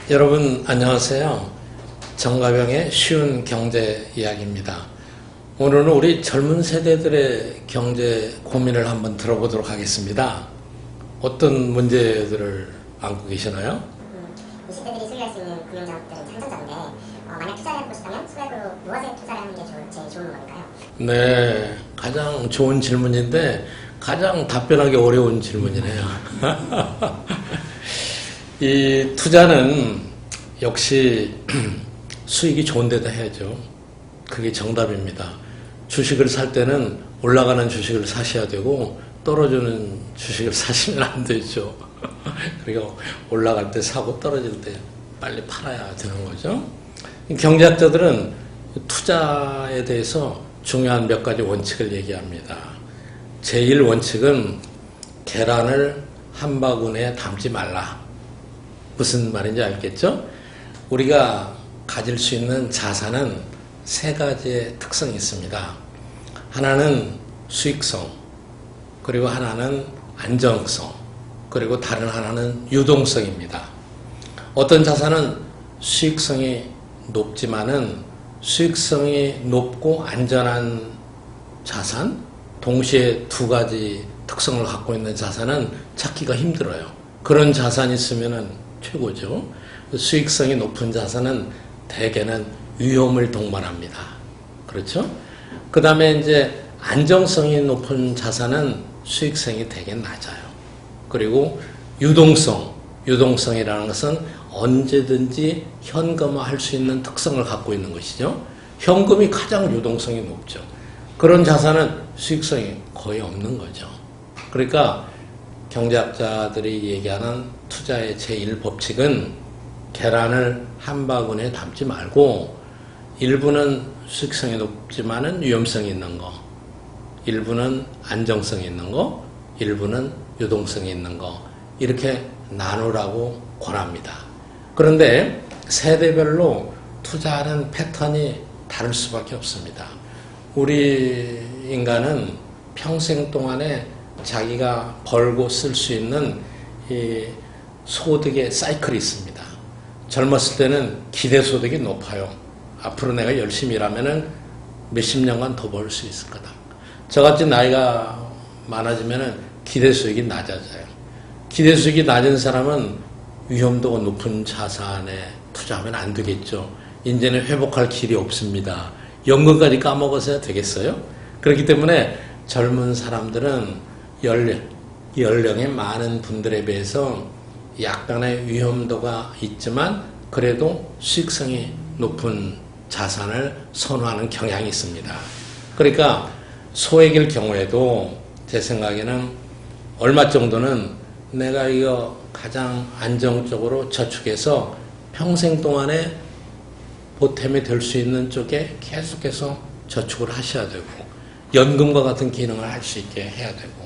여러분 안녕하세요. 정가병의 쉬운 경제 이야기입니다. 오늘은 우리 젊은 세대들의 경제 고민을 한번 들어보도록 하겠습니다. 어떤 문제들을 안고 계시나요? 이 세대들이 소유할 수 있는 금융자금들은 상전자인데 만약 투자를 해보고 싶다면 소액으로 무엇에 투자를 하는 게 제일 좋은 건가요? 네, 가장 좋은 질문인데 가장 답변하기 어려운 질문이네요. 이 투자는 역시 수익이 좋은 데다 해야죠. 그게 정답입니다. 주식을 살 때는 올라가는 주식을 사셔야 되고 떨어지는 주식을 사시면 안 되죠. 그리고 올라갈 때 사고 떨어질 때 빨리 팔아야 되는 거죠. 경제학자들은 투자에 대해서 중요한 몇 가지 원칙을 얘기합니다. 제1원칙은 계란을 한 바구니에 담지 말라. 무슨 말인지 알겠죠? 우리가 가질 수 있는 자산은 세 가지의 특성이 있습니다. 하나는 수익성, 그리고 하나는 안정성, 그리고 다른 하나는 유동성입니다. 어떤 자산은 수익성이 높지만은 수익성이 높고 안전한 자산, 동시에 두 가지 특성을 갖고 있는 자산은 찾기가 힘들어요. 그런 자산이 있으면은 최고죠. 수익성이 높은 자산은 대개는 위험을 동반합니다. 그렇죠? 그 다음에 이제 안정성이 높은 자산은 수익성이 되게 낮아요. 그리고 유동성이라는 것은 언제든지 현금화할 수 있는 특성을 갖고 있는 것이죠. 현금이 가장 유동성이 높죠. 그런 자산은 수익성이 거의 없는 거죠. 그러니까 경제학자들이 얘기하는 투자의 제1법칙은 계란을 한 바구니에 담지 말고 일부는 수익성이 높지만은 위험성이 있는 거, 일부는 안정성이 있는 거, 일부는 유동성이 있는 거, 이렇게 나누라고 권합니다. 그런데 세대별로 투자하는 패턴이 다를 수밖에 없습니다. 우리 인간은 평생 동안에 자기가 벌고 쓸 수 있는 이 소득의 사이클이 있습니다. 젊었을 때는 기대소득이 높아요. 앞으로 내가 열심히 일하면은 몇십 년간 더 벌 수 있을 거다. 저같이 나이가 많아지면은 기대수익이 낮아져요. 기대수익이 낮은 사람은 위험도가 높은 자산에 투자하면 안 되겠죠. 이제는 회복할 길이 없습니다. 연금까지 까먹어서야 되겠어요? 그렇기 때문에 젊은 사람들은 연령이 많은 분들에 비해서 약간의 위험도가 있지만 그래도 수익성이 높은 자산을 선호하는 경향이 있습니다. 그러니까 소액일 경우에도 제 생각에는 얼마 정도는 내가 이거 가장 안정적으로 저축해서 평생 동안에 보탬이 될 수 있는 쪽에 계속해서 저축을 하셔야 되고 연금과 같은 기능을 할 수 있게 해야 되고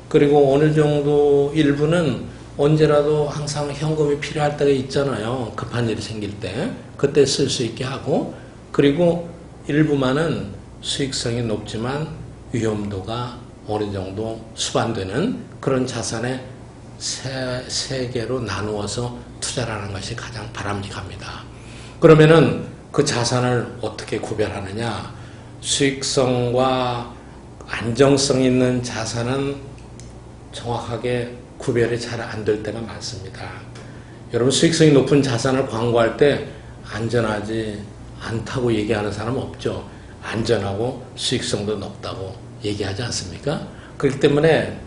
그리고 어느 정도 일부는 언제라도 항상 현금이 필요할 때가 있잖아요. 급한 일이 생길 때 그때 쓸 수 있게 하고 그리고 일부만은 수익성이 높지만 위험도가 어느 정도 수반되는 그런 자산에 세 개로 나누어서 투자를 하는 것이 가장 바람직합니다. 그러면은 그 자산을 어떻게 구별하느냐? 수익성과 안정성 있는 자산은 정확하게 구별이 잘 안 될 때가 많습니다. 여러분 수익성이 높은 자산을 광고할 때 안전하지 않다고 얘기하는 사람 없죠. 안전하고 수익성도 높다고 얘기하지 않습니까? 그렇기 때문에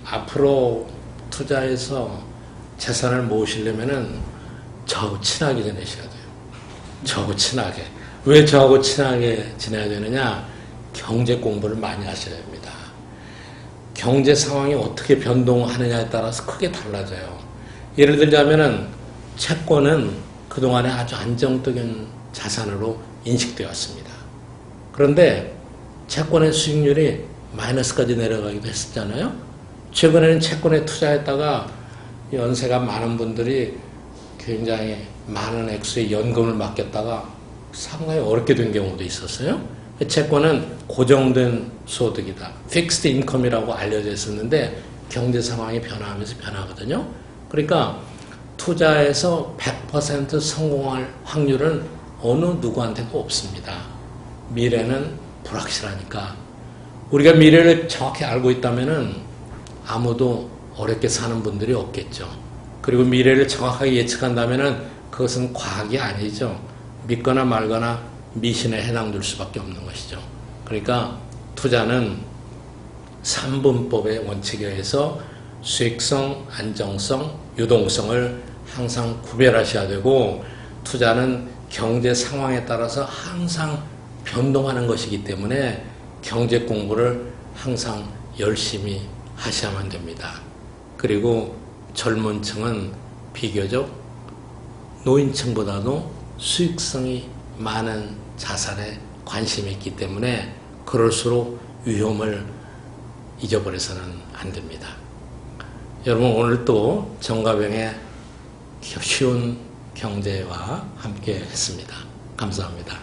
앞으로 투자해서 재산을 모으시려면은 저하고 친하게 지내셔야 돼요. 저하고 친하게. 왜 저하고 친하게 지내야 되느냐? 경제 공부를 많이 하셔야 됩니다. 경제 상황이 어떻게 변동하느냐에 따라서 크게 달라져요. 예를 들자면은 채권은 그동안에 아주 안정적인 자산으로 인식되었습니다. 그런데 채권의 수익률이 마이너스까지 내려가기도 했었잖아요. 최근에는 채권에 투자했다가 연세가 많은 분들이 굉장히 많은 액수의 연금을 맡겼다가 상당히 어렵게 된 경우도 있었어요. 채권은 고정된 소득이다. 픽스드 인컴이라고 알려져 있었는데 경제 상황이 변화하면서 변하거든요. 그러니까 투자에서 100% 성공할 확률은 어느 누구한테도 없습니다. 미래는 불확실하니까. 우리가 미래를 정확히 알고 있다면은 아무도 어렵게 사는 분들이 없겠죠. 그리고 미래를 정확하게 예측한다면은 그것은 과학이 아니죠. 믿거나 말거나 미신에 해당될 수밖에 없는 것이죠. 그러니까 투자는 3분법의 원칙에 의해서 수익성, 안정성, 유동성을 항상 구별하셔야 되고, 투자는 경제 상황에 따라서 항상 변동하는 것이기 때문에 경제 공부를 항상 열심히 하셔야만 됩니다. 그리고 젊은 층은 비교적 노인층보다도 수익성이 많은 자산에 관심이 있기 때문에 그럴수록 위험을 잊어버려서는 안 됩니다. 여러분, 오늘 또 정가병의 쉬운 경제와 함께 했습니다. 감사합니다.